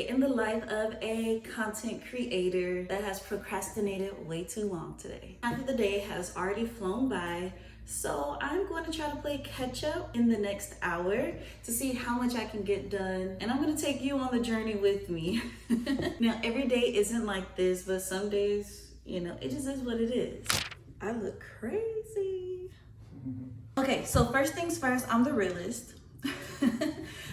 day in the life of a content creator that has procrastinated way too long today. Half of the day has already flown by, so I'm going to try to play catch up in the next hour to see how much I can get done, and I'm going to take you on the journey with me. Now, every day isn't like this, but some days, it just is what it is. I look crazy. Okay, so first things first, I'm the realist.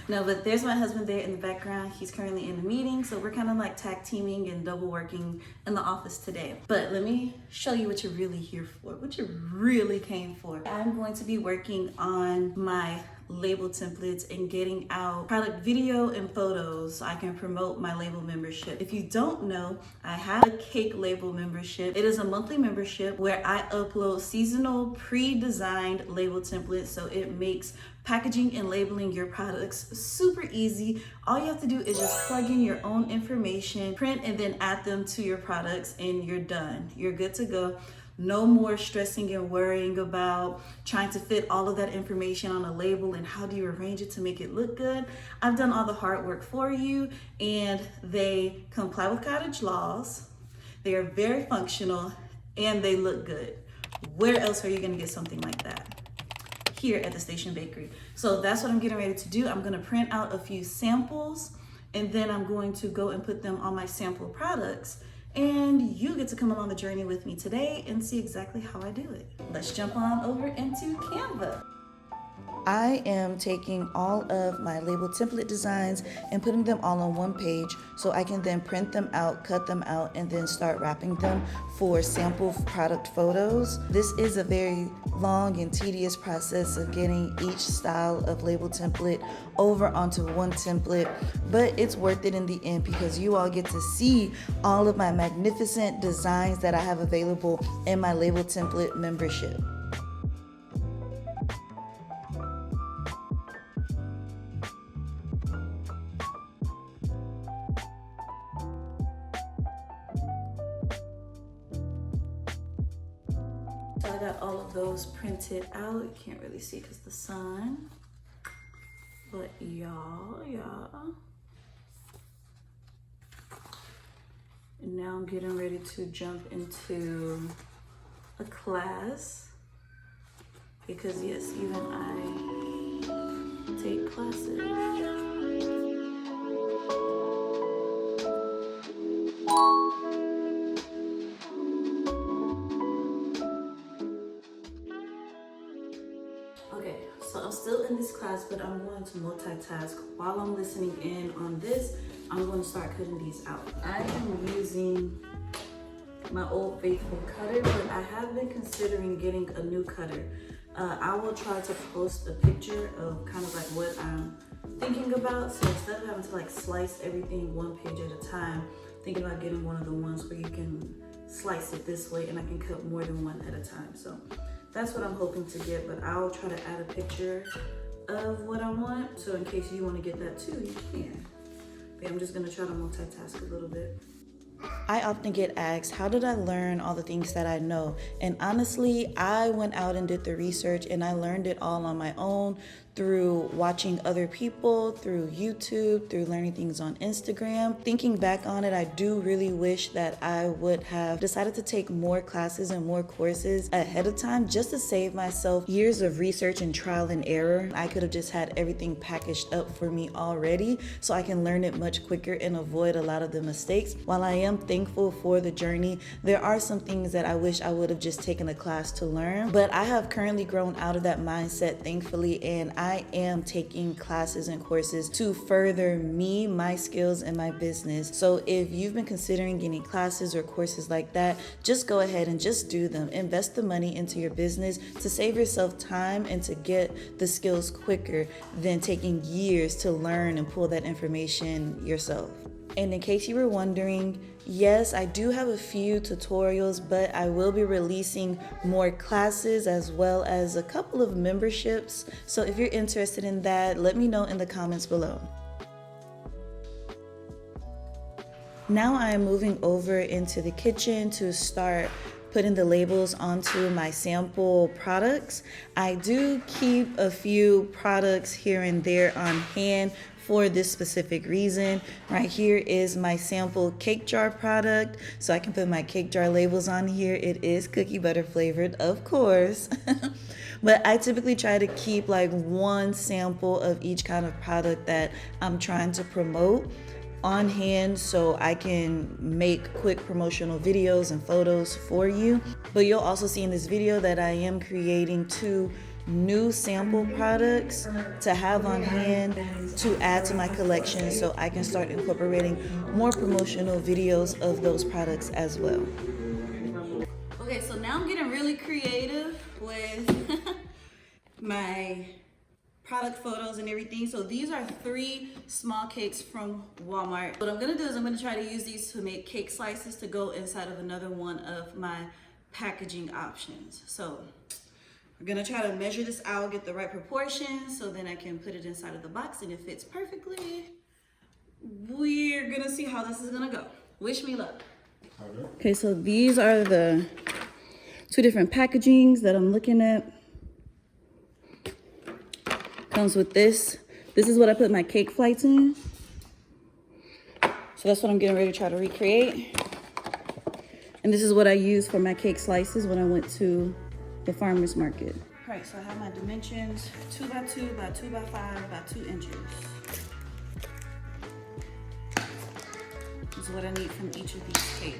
No, but there's my husband there in the background. He's currently in a meeting, so we're kind of like tag teaming and double working in the office today. But let me show you what you're really here for, what you really came for. I'm going to be working on my label templates and getting out product video and photos so I can promote my label membership. If you don't know, I have a cake label membership. It is a monthly membership where I upload seasonal pre-designed label templates, so it makes packaging and labeling your products super easy. All you have to do is just plug in your own information, print, and then add them to your products, and you're done. You're good to go. No more stressing and worrying about trying to fit all of that information on a label and how do you arrange it to make it look good. I've done all the hard work for you, and they comply with cottage laws. They are very functional and they look good. Where else are you gonna get something like that? Here at the Station Bakery. So that's what I'm getting ready to do. I'm gonna print out a few samples, and then I'm going to go and put them on my sample products. And you get to come along the journey with me today and see exactly how I do it. Let's jump on over into Canva. I am taking all of my label template designs and putting them all on one page so I can then print them out, cut them out, and then start wrapping them for sample product photos. This is a very long and tedious process of getting each style of label template over onto one template, but it's worth it in the end because you all get to see all of my magnificent designs that I have available in my label template membership. So I got all of those printed out. You can't really see because the sun, but y'all. And now I'm getting ready to jump into a class because yes, even I take classes. Okay, so I'm still in this class, but I'm going to multitask. While I'm listening in on this, I'm going to start cutting these out. I am using my old faithful cutter, but I have been considering getting a new cutter. I will try to post a picture of kind of like what I'm thinking about. So instead of having to like slice everything one page at a time, thinking about getting one of the ones where you can slice it this way and I can cut more than one at a time. So that's what I'm hoping to get, but I'll try to add a picture of what I want. So in case you want to get that too, you can. But I'm just gonna try to multitask a little bit. I often get asked, how did I learn all the things that I know? And honestly, I went out and did the research and I learned it all on my own through watching other people, through YouTube, through learning things on Instagram. Thinking back on it, I do really wish that I would have decided to take more classes and more courses ahead of time just to save myself years of research and trial and error. I could have just had everything packaged up for me already so I can learn it much quicker and avoid a lot of the mistakes. While I am thankful for the journey, there are some things that I wish I would have just taken a class to learn, but I have currently grown out of that mindset, thankfully, and I am taking classes and courses to further me, my skills, and my business. So if you've been considering getting classes or courses like that, just go ahead and just do them. Invest the money into your business to save yourself time and to get the skills quicker than taking years to learn and pull that information yourself. And in case you were wondering, yes, I do have a few tutorials, but I will be releasing more classes as well as a couple of memberships. So if you're interested in that, let me know in the comments below. Now I am moving over into the kitchen to start putting the labels onto my sample products. I do keep a few products here and there on hand for this specific reason. Right here is my sample cake jar product, so I can put my cake jar labels on here. It is cookie butter flavored, of course. But I typically try to keep like one sample of each kind of product that I'm trying to promote on hand so I can make quick promotional videos and photos for you. But you'll also see in this video that I am creating 2 new sample products to have on hand to add to my collection so I can start incorporating more promotional videos of those products as well. Okay, so now I'm getting really creative with my product photos and everything. So these are 3 small cakes from Walmart. What I'm gonna do is I'm gonna try to use these to make cake slices to go inside of another one of my packaging options. So we're gonna try to measure this out, get the right proportions, so then I can put it inside of the box and it fits perfectly. We're gonna see how this is gonna go. Wish me luck. Okay, so these are the 2 different packagings that I'm looking at. Comes with this. This is what I put my cake flights in. So that's what I'm getting ready to try to recreate. And this is what I use for my cake slices when I went to the farmer's market. All right, so I have my dimensions, 2 by 2 by 2 by 5 by 2 inches. This is what I need from each of these cakes.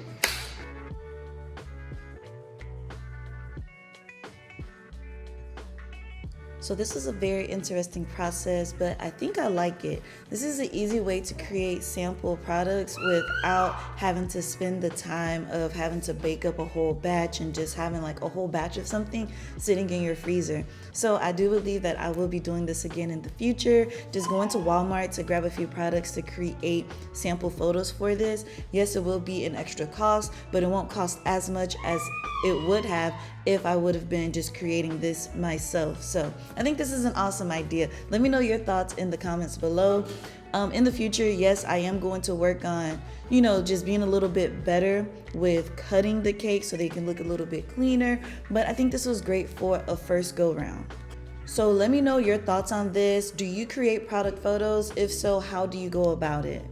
So this is a very interesting process, but I think I like it. This is an easy way to create sample products without having to spend the time of having to bake up a whole batch and just having like a whole batch of something sitting in your freezer. So I do believe that I will be doing this again in the future, just going to Walmart to grab a few products to create sample photos for this. Yes, it will be an extra cost, but it won't cost as much as it would have if I would have been just creating this myself. So I think this is an awesome idea. Let me know your thoughts in the comments below. In the future, yes, I am going to work on, just being a little bit better with cutting the cake so they can look a little bit cleaner. But I think this was great for a first go round. So let me know your thoughts on this. Do you create product photos? If so, how do you go about it?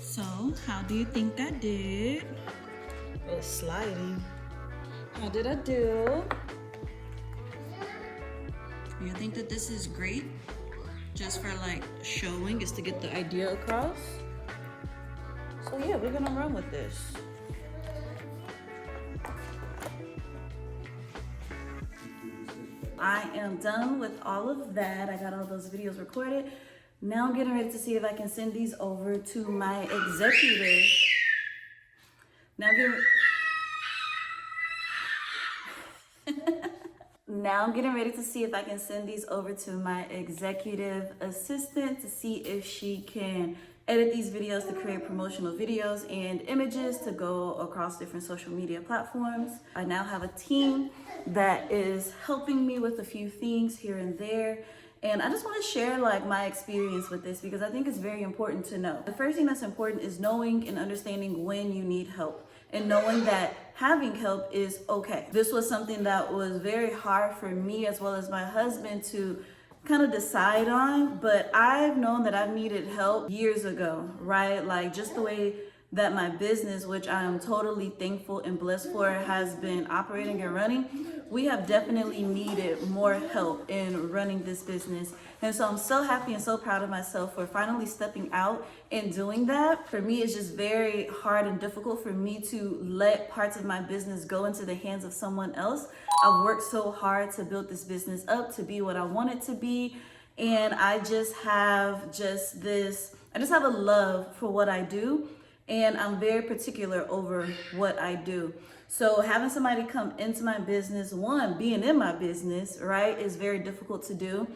So, how do you think I did? Oh, sliding. How did I do? You think that this is great? Just for like showing, is to get the idea across. So yeah, we're gonna run with this. I am done with all of that. I got all those videos recorded. Now I'm getting ready to see if I can send these over to my executive. Now I'm getting ready to see if I can send these over to my executive assistant to see if she can edit these videos to create promotional videos and images to go across different social media platforms. I now have a team that is helping me with a few things here and there. And I just want to share like my experience with this because I think it's very important to know. The first thing that's important is knowing and understanding when you need help and knowing that having help is okay. This was something that was very hard for me as well as my husband to kind of decide on, but I've known that I've needed help years ago, right? Like just the way that my business, which I am totally thankful and blessed for, has been operating and running, we have definitely needed more help in running this business. And so I'm so happy and so proud of myself for finally stepping out and doing that. For me, it's just very hard and difficult for me to let parts of my business go into the hands of someone else. I've worked so hard to build this business up to be what I want it to be. And I just have a love for what I do. and I'm very particular over what I do. So having somebody come into my business, one, being in my business, right, is very difficult to do.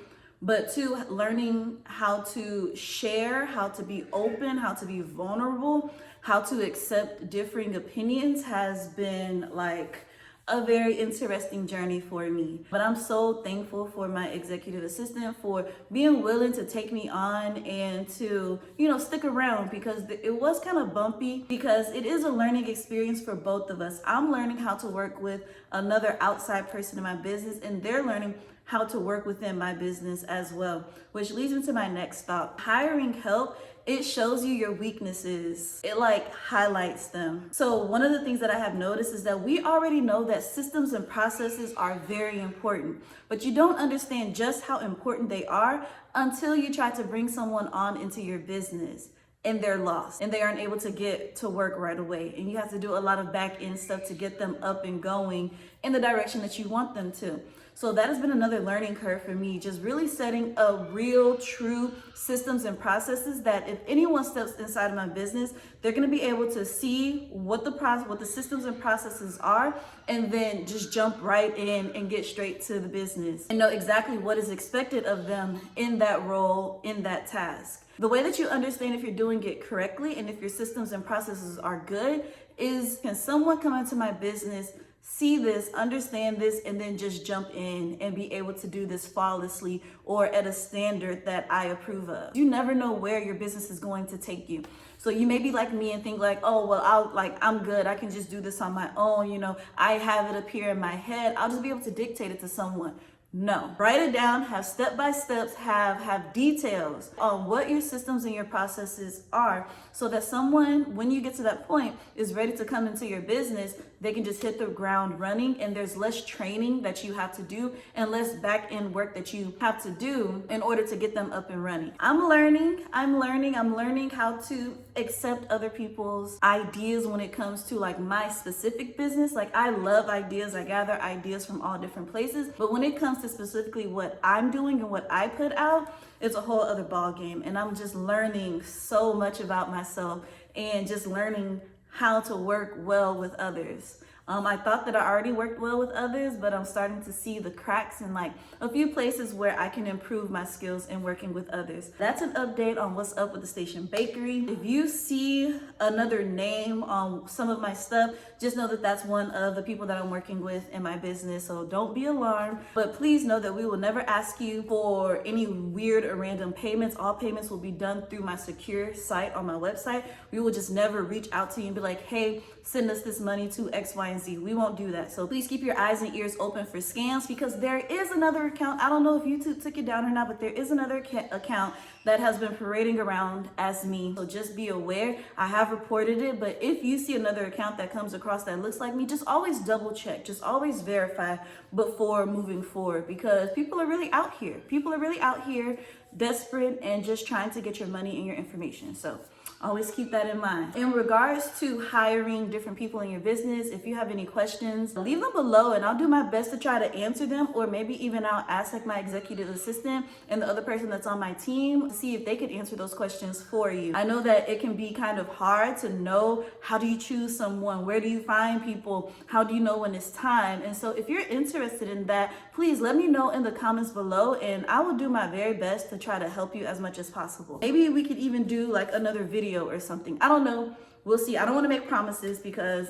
But two, learning how to share, how to be open, how to be vulnerable, how to accept differing opinions has been like a very interesting journey for me. But I'm so thankful for my executive assistant for being willing to take me on and to, stick around, because it was kind of bumpy, because it is a learning experience for both of us. I'm learning how to work with another outside person in my business, and they're learning how to work within my business as well, which leads me to my next thought. Hiring help, it shows you your weaknesses. It highlights them. So one of the things that I have noticed is that we already know that systems and processes are very important, but you don't understand just how important they are until you try to bring someone on into your business and they're lost and they aren't able to get to work right away. And you have to do a lot of back end stuff to get them up and going in the direction that you want them to. So that has been another learning curve for me, just really setting up real, true systems and processes that if anyone steps inside of my business, they're gonna be able to see what the systems and processes are, and then just jump right in and get straight to the business and know exactly what is expected of them in that role, in that task. The way that you understand if you're doing it correctly and if your systems and processes are good is, can someone come into my business, see this, understand this, and then just jump in and be able to do this flawlessly or at a standard that I approve of. You never know where your business is going to take you. So you may be like me and think oh, well, I'm good. I can just do this on my own. I have it up here in my head. I'll just be able to dictate it to someone. No, write it down, have step-by-steps, have details on what your systems and your processes are, so that someone, when you get to that point, is ready to come into your business. They can just hit the ground running, and there's less training that you have to do and less back-end work that you have to do in order to get them up and running. I'm learning how to accept other people's ideas when it comes to my specific business. I love ideas. I gather ideas from all different places, but when it comes to specifically what I'm doing and what I put out, it's a whole other ball game. And I'm just learning so much about myself and just learning how to work well with others. I thought that I already worked well with others, but I'm starting to see the cracks in a few places where I can improve my skills in working with others. That's an update on what's up with the Station Bakery. If you see another name on some of my stuff, just know that that's one of the people that I'm working with in my business. So don't be alarmed, but please know that we will never ask you for any weird or random payments. All payments will be done through my secure site on my website. We will just never reach out to you and be like, hey, send us this money to X, Y, and Z. We won't do that. So please keep your eyes and ears open for scams, because there is another account. I don't know if YouTube took it down or not, but there is another account that has been parading around as me. So just be aware. I have reported it, but if you see another account that comes across that looks like me, just always double check, just always verify before moving forward, because people are really out here. People are really out here desperate and just trying to get your money and your information. So always keep that in mind. In regards to hiring different people in your business, if you have any questions, leave them below and I'll do my best to try to answer them, or maybe even I'll ask my executive assistant and the other person that's on my team to see if they could answer those questions for you. I know that it can be kind of hard to know, how do you choose someone? Where do you find people? How do you know when it's time? And so if you're interested in that, please let me know in the comments below and I will do my very best to try to help you as much as possible. Maybe we could even do another video or something. I don't know. We'll see. I don't want to make promises because,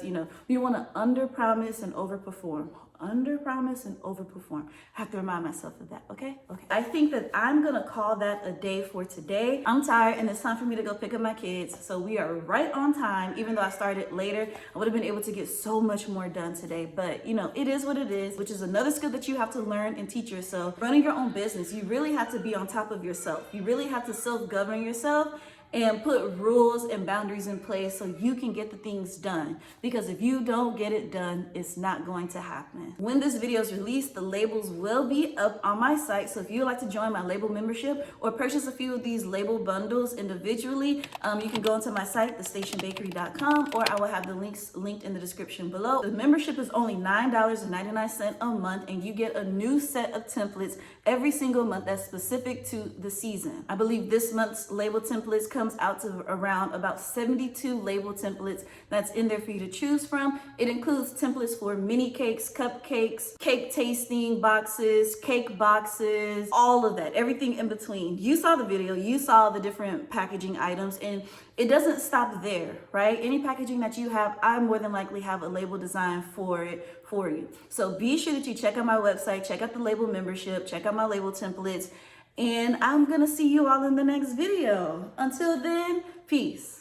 we want to under promise and overperform. Under promise and overperform. I have to remind myself of that. Okay. I think that I'm going to call that a day for today. I'm tired and it's time for me to go pick up my kids. So we are right on time. Even though I started later, I would have been able to get so much more done today. But it is what it is, which is another skill that you have to learn and teach yourself. Running your own business, you really have to be on top of yourself. You really have to self-govern yourself and put rules and boundaries in place so you can get the things done. Because if you don't get it done, it's not going to happen. When this video is released, the labels will be up on my site. So if you'd like to join my label membership or purchase a few of these label bundles individually, you can go into my site, thestationbakery.com, or I will have the links linked in the description below. The membership is only $9.99 a month, and you get a new set of templates every single month that's specific to the season. I believe this month's label templates come comes out to around about 72 label templates that's in there for you to choose from. It includes templates for mini cakes, cupcakes, cake tasting boxes, cake boxes, all of that, everything in between. You saw the video, you saw the different packaging items, and it doesn't stop there, right? Any packaging that you have, I more than likely have a label design for it for you. So be sure that you check out my website, check out the label membership, check out my label templates, and I'm gonna see you all in the next video. Until then, peace.